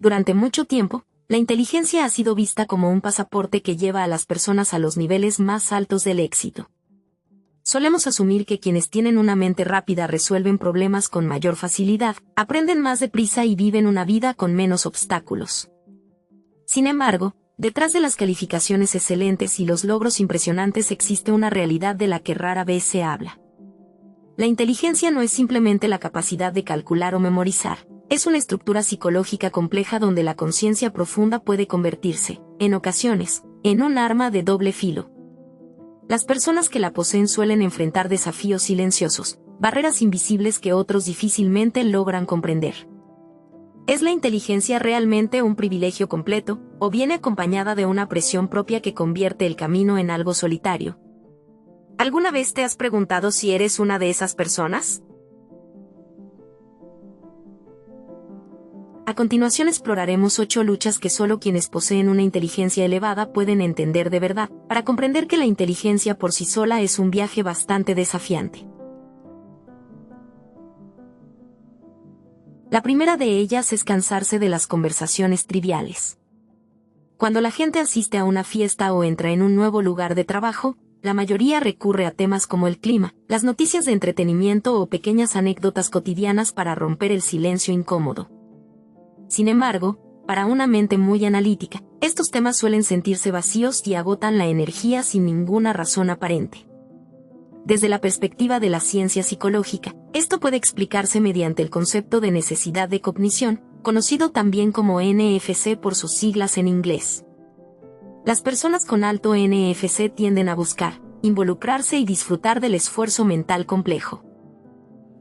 Durante mucho tiempo, la inteligencia ha sido vista como un pasaporte que lleva a las personas a los niveles más altos del éxito. Solemos asumir que quienes tienen una mente rápida resuelven problemas con mayor facilidad, aprenden más deprisa y viven una vida con menos obstáculos. Sin embargo, detrás de las calificaciones excelentes y los logros impresionantes existe una realidad de la que rara vez se habla. La inteligencia no es simplemente la capacidad de calcular o memorizar, es una estructura psicológica compleja donde la conciencia profunda puede convertirse, en ocasiones, en un arma de doble filo. Las personas que la poseen suelen enfrentar desafíos silenciosos, barreras invisibles que otros difícilmente logran comprender. ¿Es la inteligencia realmente un privilegio completo, o viene acompañada de una presión propia que convierte el camino en algo solitario? ¿Alguna vez te has preguntado si eres una de esas personas? A continuación exploraremos 8 luchas que solo quienes poseen una inteligencia elevada pueden entender de verdad, para comprender que la inteligencia por sí sola es un viaje bastante desafiante. La primera de ellas es cansarse de las conversaciones triviales. Cuando la gente asiste a una fiesta o entra en un nuevo lugar de trabajo, la mayoría recurre a temas como el clima, las noticias de entretenimiento o pequeñas anécdotas cotidianas para romper el silencio incómodo. Sin embargo, para una mente muy analítica, estos temas suelen sentirse vacíos y agotan la energía sin ninguna razón aparente. Desde la perspectiva de la ciencia psicológica, esto puede explicarse mediante el concepto de necesidad de cognición, conocido también como NFC por sus siglas en inglés. Las personas con alto NFC tienden a buscar, involucrarse y disfrutar del esfuerzo mental complejo.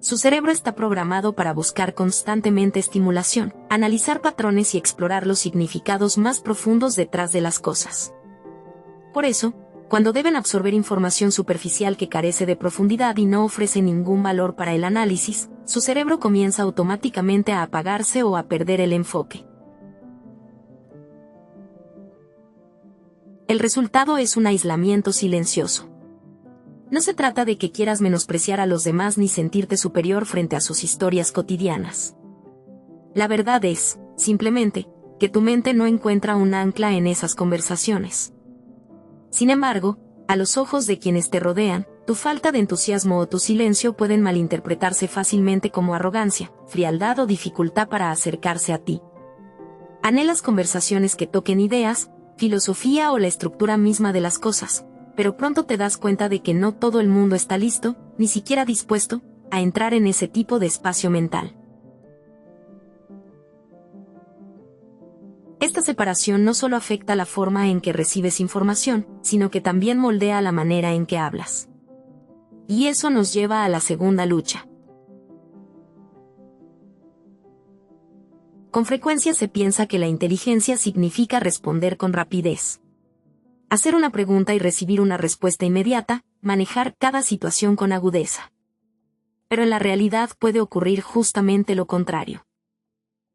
Su cerebro está programado para buscar constantemente estimulación, analizar patrones y explorar los significados más profundos detrás de las cosas. Por eso, cuando deben absorber información superficial que carece de profundidad y no ofrece ningún valor para el análisis, su cerebro comienza automáticamente a apagarse o a perder el enfoque. El resultado es un aislamiento silencioso. No se trata de que quieras menospreciar a los demás ni sentirte superior frente a sus historias cotidianas. La verdad es, simplemente, que tu mente no encuentra un ancla en esas conversaciones. Sin embargo, a los ojos de quienes te rodean, tu falta de entusiasmo o tu silencio pueden malinterpretarse fácilmente como arrogancia, frialdad o dificultad para acercarse a ti. Anhelas conversaciones que toquen ideas, filosofía o la estructura misma de las cosas, pero pronto te das cuenta de que no todo el mundo está listo, ni siquiera dispuesto, a entrar en ese tipo de espacio mental. Esta separación no solo afecta la forma en que recibes información, sino que también moldea la manera en que hablas. Y eso nos lleva a la segunda lucha. Con frecuencia se piensa que la inteligencia significa responder con rapidez. Hacer una pregunta y recibir una respuesta inmediata, manejar cada situación con agudeza. Pero en la realidad puede ocurrir justamente lo contrario.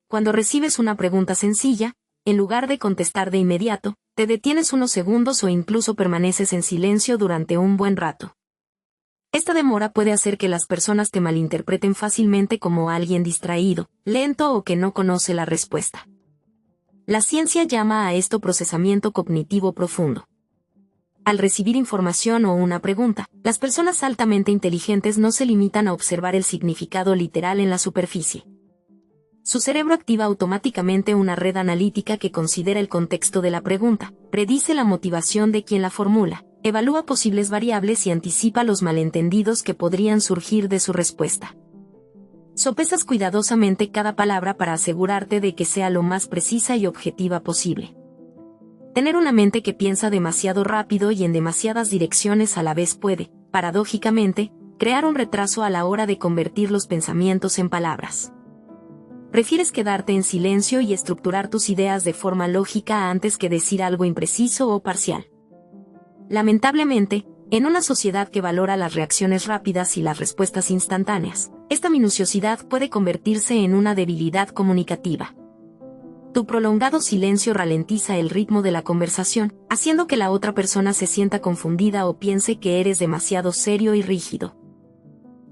Cuando recibes una pregunta sencilla, en lugar de contestar de inmediato, te detienes unos segundos o incluso permaneces en silencio durante un buen rato. Esta demora puede hacer que las personas te malinterpreten fácilmente como alguien distraído, lento o que no conoce la respuesta. La ciencia llama a esto procesamiento cognitivo profundo. Al recibir información o una pregunta, las personas altamente inteligentes no se limitan a observar el significado literal en la superficie. Su cerebro activa automáticamente una red analítica que considera el contexto de la pregunta, predice la motivación de quien la formula, evalúa posibles variables y anticipa los malentendidos que podrían surgir de su respuesta. Sopesas cuidadosamente cada palabra para asegurarte de que sea lo más precisa y objetiva posible. Tener una mente que piensa demasiado rápido y en demasiadas direcciones a la vez puede, paradójicamente, crear un retraso a la hora de convertir los pensamientos en palabras. Prefieres quedarte en silencio y estructurar tus ideas de forma lógica antes que decir algo impreciso o parcial. Lamentablemente, en una sociedad que valora las reacciones rápidas y las respuestas instantáneas, esta minuciosidad puede convertirse en una debilidad comunicativa. Tu prolongado silencio ralentiza el ritmo de la conversación, haciendo que la otra persona se sienta confundida o piense que eres demasiado serio y rígido.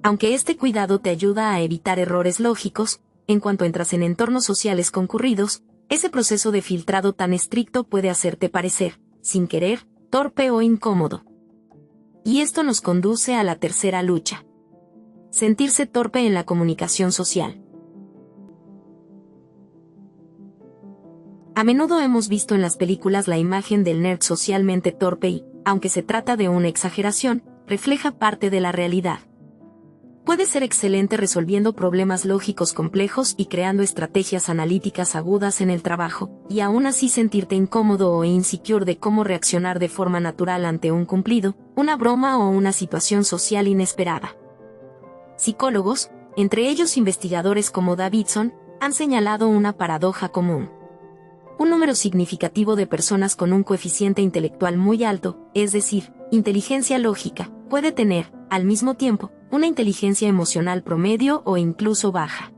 Aunque este cuidado te ayuda a evitar errores lógicos, en cuanto entras en entornos sociales concurridos, Ese proceso de filtrado tan estricto puede hacerte parecer, sin querer, torpe o incómodo. Y esto nos conduce a la tercera lucha: sentirse torpe en la comunicación social. A menudo hemos visto en las películas la imagen del nerd socialmente torpe y, aunque se trata de una exageración, refleja parte de la realidad. Puede ser excelente resolviendo problemas lógicos complejos y creando estrategias analíticas agudas en el trabajo, y aún así sentirte incómodo o insecure de cómo reaccionar de forma natural ante un cumplido, una broma o una situación social inesperada. Psicólogos, entre ellos investigadores como Davidson, han señalado una paradoja común. Un número significativo de personas con un coeficiente intelectual muy alto, es decir, inteligencia lógica, puede tener, al mismo tiempo, una inteligencia emocional promedio o incluso baja.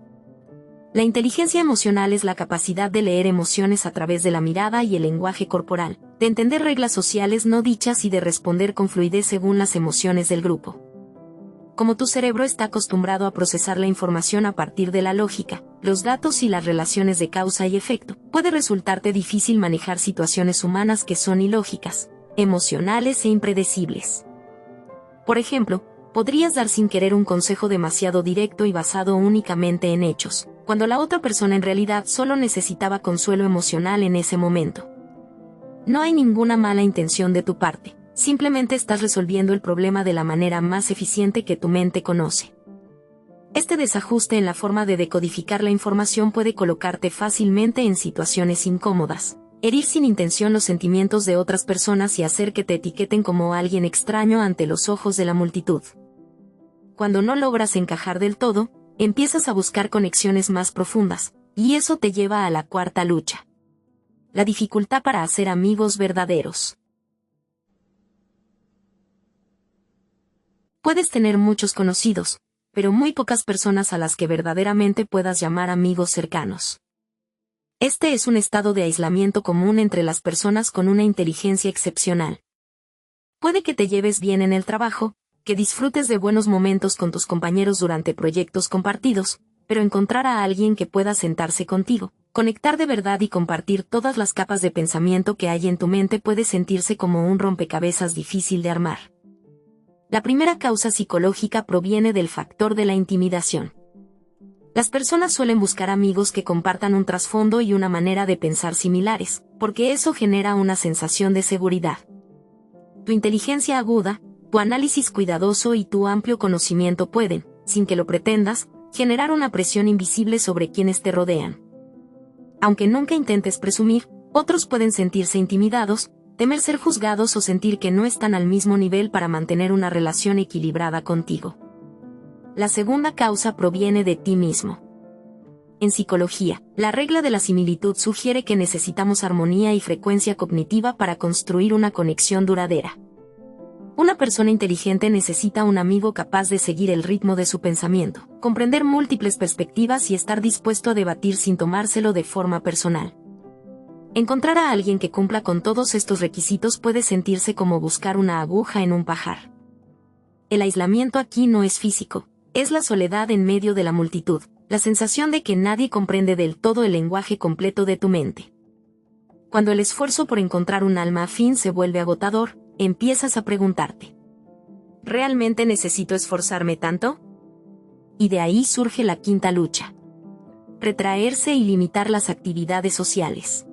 La inteligencia emocional es la capacidad de leer emociones a través de la mirada y el lenguaje corporal, de entender reglas sociales no dichas y de responder con fluidez según las emociones del grupo. Como tu cerebro está acostumbrado a procesar la información a partir de la lógica, los datos y las relaciones de causa y efecto, puede resultarte difícil manejar situaciones humanas que son ilógicas, emocionales e impredecibles. Por ejemplo, podrías dar sin querer un consejo demasiado directo y basado únicamente en hechos, cuando la otra persona en realidad solo necesitaba consuelo emocional en ese momento. No hay ninguna mala intención de tu parte. Simplemente estás resolviendo el problema de la manera más eficiente que tu mente conoce. Este desajuste en la forma de decodificar la información puede colocarte fácilmente en situaciones incómodas, herir sin intención los sentimientos de otras personas y hacer que te etiqueten como alguien extraño ante los ojos de la multitud. Cuando no logras encajar del todo, empiezas a buscar conexiones más profundas, y eso te lleva a la cuarta lucha: la dificultad para hacer amigos verdaderos. Puedes tener muchos conocidos, pero muy pocas personas a las que verdaderamente puedas llamar amigos cercanos. Este es un estado de aislamiento común entre las personas con una inteligencia excepcional. Puede que te lleves bien en el trabajo, que disfrutes de buenos momentos con tus compañeros durante proyectos compartidos, pero encontrar a alguien que pueda sentarse contigo, conectar de verdad y compartir todas las capas de pensamiento que hay en tu mente puede sentirse como un rompecabezas difícil de armar. La primera causa psicológica proviene del factor de la intimidación. Las personas suelen buscar amigos que compartan un trasfondo y una manera de pensar similares, porque eso genera una sensación de seguridad. Tu inteligencia aguda, tu análisis cuidadoso y tu amplio conocimiento pueden, sin que lo pretendas, generar una presión invisible sobre quienes te rodean. Aunque nunca intentes presumir, otros pueden sentirse intimidados, temer ser juzgados o sentir que no están al mismo nivel para mantener una relación equilibrada contigo. La segunda causa proviene de ti mismo. En psicología, la regla de la similitud sugiere que necesitamos armonía y frecuencia cognitiva para construir una conexión duradera. Una persona inteligente necesita un amigo capaz de seguir el ritmo de su pensamiento, comprender múltiples perspectivas y estar dispuesto a debatir sin tomárselo de forma personal. Encontrar a alguien que cumpla con todos estos requisitos puede sentirse como buscar una aguja en un pajar. El aislamiento aquí no es físico, es la soledad en medio de la multitud, la sensación de que nadie comprende del todo el lenguaje completo de tu mente. Cuando el esfuerzo por encontrar un alma afín se vuelve agotador, empiezas a preguntarte: ¿realmente necesito esforzarme tanto? Y de ahí surge la quinta lucha: retraerse y limitar las actividades sociales.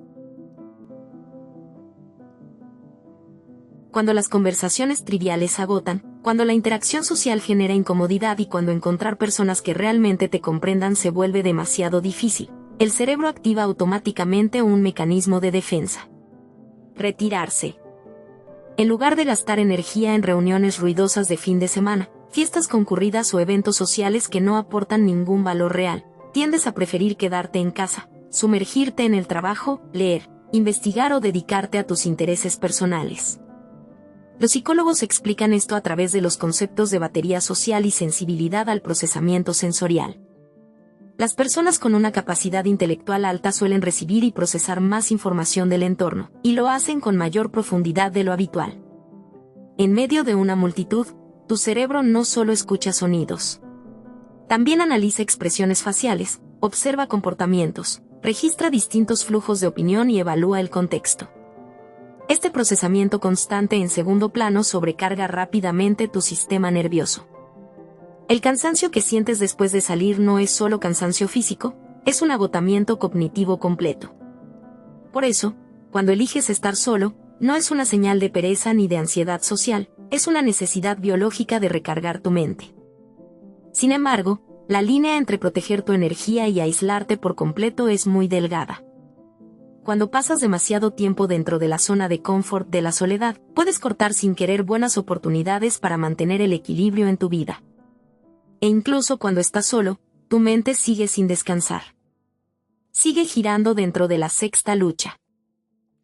Cuando las conversaciones triviales agotan, cuando la interacción social genera incomodidad y cuando encontrar personas que realmente te comprendan se vuelve demasiado difícil, el cerebro activa automáticamente un mecanismo de defensa: retirarse. En lugar de gastar energía en reuniones ruidosas de fin de semana, fiestas concurridas o eventos sociales que no aportan ningún valor real, tiendes a preferir quedarte en casa, sumergirte en el trabajo, leer, investigar o dedicarte a tus intereses personales. Los psicólogos explican esto a través de los conceptos de batería social y sensibilidad al procesamiento sensorial. Las personas con una capacidad intelectual alta suelen recibir y procesar más información del entorno, y lo hacen con mayor profundidad de lo habitual. En medio de una multitud, tu cerebro no solo escucha sonidos. También analiza expresiones faciales, observa comportamientos, registra distintos flujos de opinión y evalúa el contexto. Este procesamiento constante en segundo plano sobrecarga rápidamente tu sistema nervioso. El cansancio que sientes después de salir no es solo cansancio físico, es un agotamiento cognitivo completo. Por eso, cuando eliges estar solo, no es una señal de pereza ni de ansiedad social, es una necesidad biológica de recargar tu mente. Sin embargo, la línea entre proteger tu energía y aislarte por completo es muy delgada. Cuando pasas demasiado tiempo dentro de la zona de confort de la soledad, puedes cortar sin querer buenas oportunidades para mantener el equilibrio en tu vida. E incluso cuando estás solo, tu mente sigue sin descansar. Sigue girando dentro de la sexta lucha.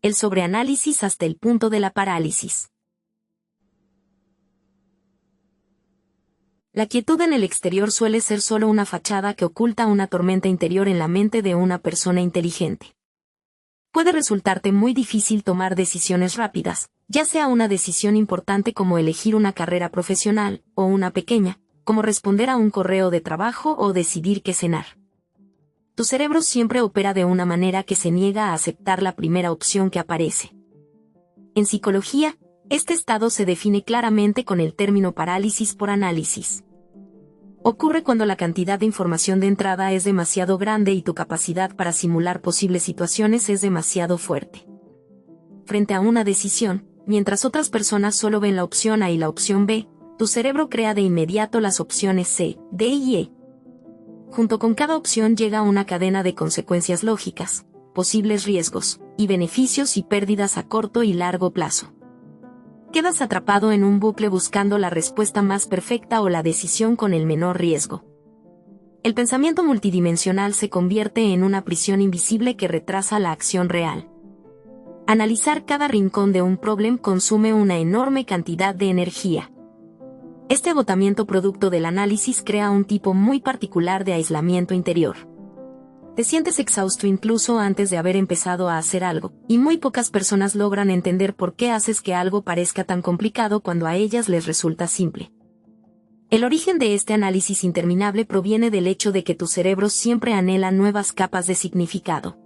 El sobreanálisis hasta el punto de la parálisis. La quietud en el exterior suele ser solo una fachada que oculta una tormenta interior en la mente de una persona inteligente. Puede resultarte muy difícil tomar decisiones rápidas, ya sea una decisión importante como elegir una carrera profesional, o una pequeña, como responder a un correo de trabajo o decidir qué cenar. Tu cerebro siempre opera de una manera que se niega a aceptar la primera opción que aparece. En psicología, este estado se define claramente con el término parálisis por análisis. Ocurre cuando la cantidad de información de entrada es demasiado grande y tu capacidad para simular posibles situaciones es demasiado fuerte. Frente a una decisión, mientras otras personas solo ven la opción A y la opción B, tu cerebro crea de inmediato las opciones C, D y E. Junto con cada opción llega una cadena de consecuencias lógicas, posibles riesgos, y beneficios y pérdidas a corto y largo plazo. Quedas atrapado en un bucle buscando la respuesta más perfecta o la decisión con el menor riesgo. El pensamiento multidimensional se convierte en una prisión invisible que retrasa la acción real. Analizar cada rincón de un problema consume una enorme cantidad de energía. Este agotamiento producto del análisis crea un tipo muy particular de aislamiento interior. Te sientes exhausto incluso antes de haber empezado a hacer algo, y muy pocas personas logran entender por qué haces que algo parezca tan complicado cuando a ellas les resulta simple. El origen de este análisis interminable proviene del hecho de que tu cerebro siempre anhela nuevas capas de significado.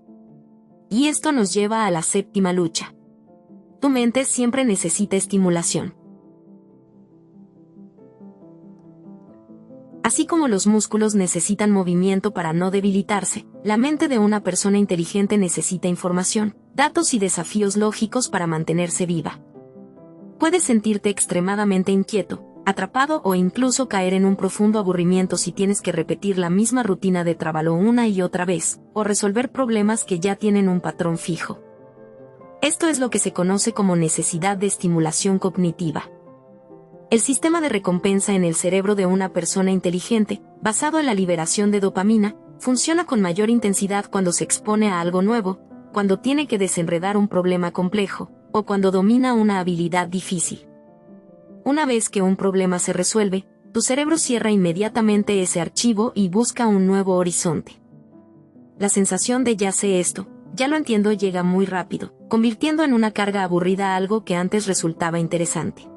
Y esto nos lleva a la séptima lucha. Tu mente siempre necesita estimulación. Así como los músculos necesitan movimiento para no debilitarse, la mente de una persona inteligente necesita información, datos y desafíos lógicos para mantenerse viva. Puedes sentirte extremadamente inquieto, atrapado o incluso caer en un profundo aburrimiento si tienes que repetir la misma rutina de trabajo una y otra vez, o resolver problemas que ya tienen un patrón fijo. Esto es lo que se conoce como necesidad de estimulación cognitiva. El sistema de recompensa en el cerebro de una persona inteligente, basado en la liberación de dopamina, funciona con mayor intensidad cuando se expone a algo nuevo, cuando tiene que desenredar un problema complejo, o cuando domina una habilidad difícil. Una vez que un problema se resuelve, tu cerebro cierra inmediatamente ese archivo y busca un nuevo horizonte. La sensación de ya sé esto, ya lo entiendo llega muy rápido, convirtiendo en una carga aburrida algo que antes resultaba interesante.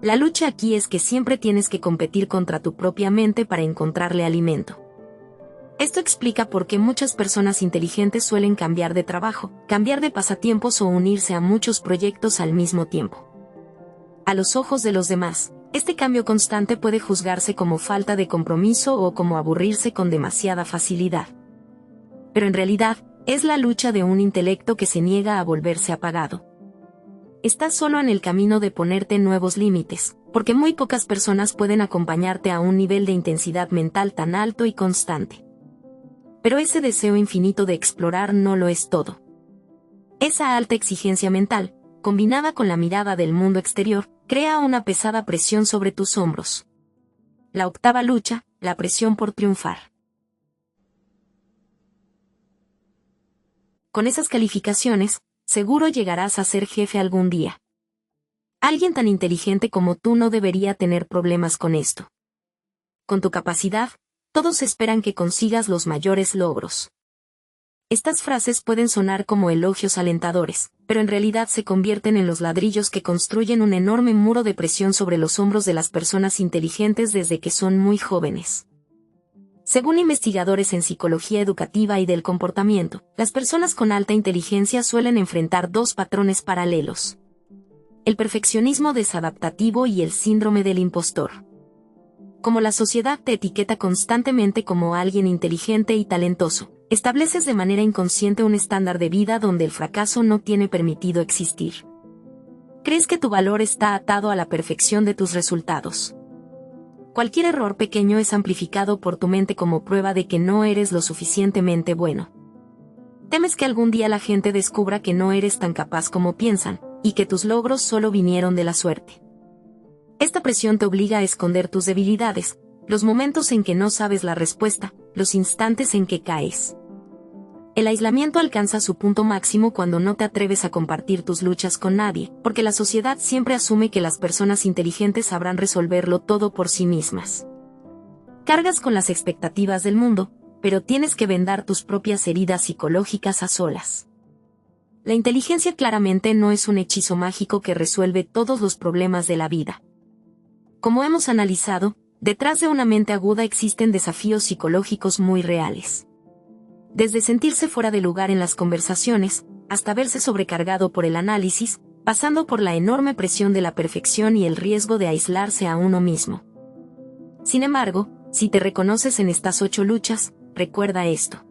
La lucha aquí es que siempre tienes que competir contra tu propia mente para encontrarle alimento. Esto explica por qué muchas personas inteligentes suelen cambiar de trabajo, cambiar de pasatiempos o unirse a muchos proyectos al mismo tiempo. A los ojos de los demás, este cambio constante puede juzgarse como falta de compromiso o como aburrirse con demasiada facilidad. Pero en realidad, es la lucha de un intelecto que se niega a volverse apagado. Estás solo en el camino de ponerte nuevos límites, porque muy pocas personas pueden acompañarte a un nivel de intensidad mental tan alto y constante. Pero ese deseo infinito de explorar no lo es todo. Esa alta exigencia mental, combinada con la mirada del mundo exterior, crea una pesada presión sobre tus hombros. La octava lucha, la presión por triunfar. Con esas calificaciones, seguro llegarás a ser jefe algún día. Alguien tan inteligente como tú no debería tener problemas con esto. Con tu capacidad, todos esperan que consigas los mayores logros. Estas frases pueden sonar como elogios alentadores, pero en realidad se convierten en los ladrillos que construyen un enorme muro de presión sobre los hombros de las personas inteligentes desde que son muy jóvenes. Según investigadores en psicología educativa y del comportamiento, las personas con alta inteligencia suelen enfrentar dos patrones paralelos: el perfeccionismo desadaptativo y el síndrome del impostor. Como la sociedad te etiqueta constantemente como alguien inteligente y talentoso, estableces de manera inconsciente un estándar de vida donde el fracaso no tiene permitido existir. Crees que tu valor está atado a la perfección de tus resultados. Cualquier error pequeño es amplificado por tu mente como prueba de que no eres lo suficientemente bueno. Temes que algún día la gente descubra que no eres tan capaz como piensan, y que tus logros solo vinieron de la suerte. Esta presión te obliga a esconder tus debilidades, los momentos en que no sabes la respuesta, los instantes en que caes. El aislamiento alcanza su punto máximo cuando no te atreves a compartir tus luchas con nadie, porque la sociedad siempre asume que las personas inteligentes sabrán resolverlo todo por sí mismas. Cargas con las expectativas del mundo, pero tienes que vendar tus propias heridas psicológicas a solas. La inteligencia claramente no es un hechizo mágico que resuelve todos los problemas de la vida. Como hemos analizado, detrás de una mente aguda existen desafíos psicológicos muy reales. Desde sentirse fuera de lugar en las conversaciones, hasta verse sobrecargado por el análisis, pasando por la enorme presión de la perfección y el riesgo de aislarse a uno mismo. Sin embargo, si te reconoces en estas 8 luchas, recuerda esto.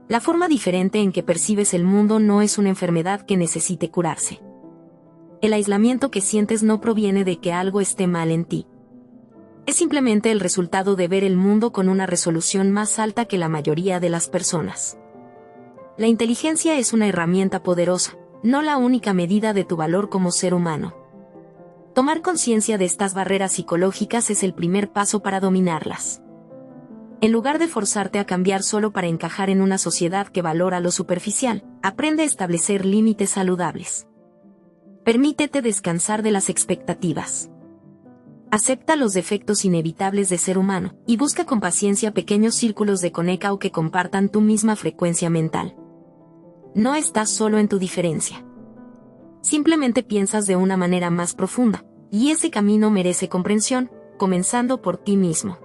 La forma diferente en que percibes el mundo no es una enfermedad que necesite curarse. El aislamiento que sientes no proviene de que algo esté mal en ti. Es simplemente el resultado de ver el mundo con una resolución más alta que la mayoría de las personas. La inteligencia es una herramienta poderosa, no la única medida de tu valor como ser humano. Tomar conciencia de estas barreras psicológicas es el primer paso para dominarlas. En lugar de forzarte a cambiar solo para encajar en una sociedad que valora lo superficial, aprende a establecer límites saludables. Permítete descansar de las expectativas. Acepta los defectos inevitables de ser humano, y busca con paciencia pequeños círculos de conecao que compartan tu misma frecuencia mental. No estás solo en tu diferencia. Simplemente piensas de una manera más profunda, y ese camino merece comprensión, comenzando por ti mismo.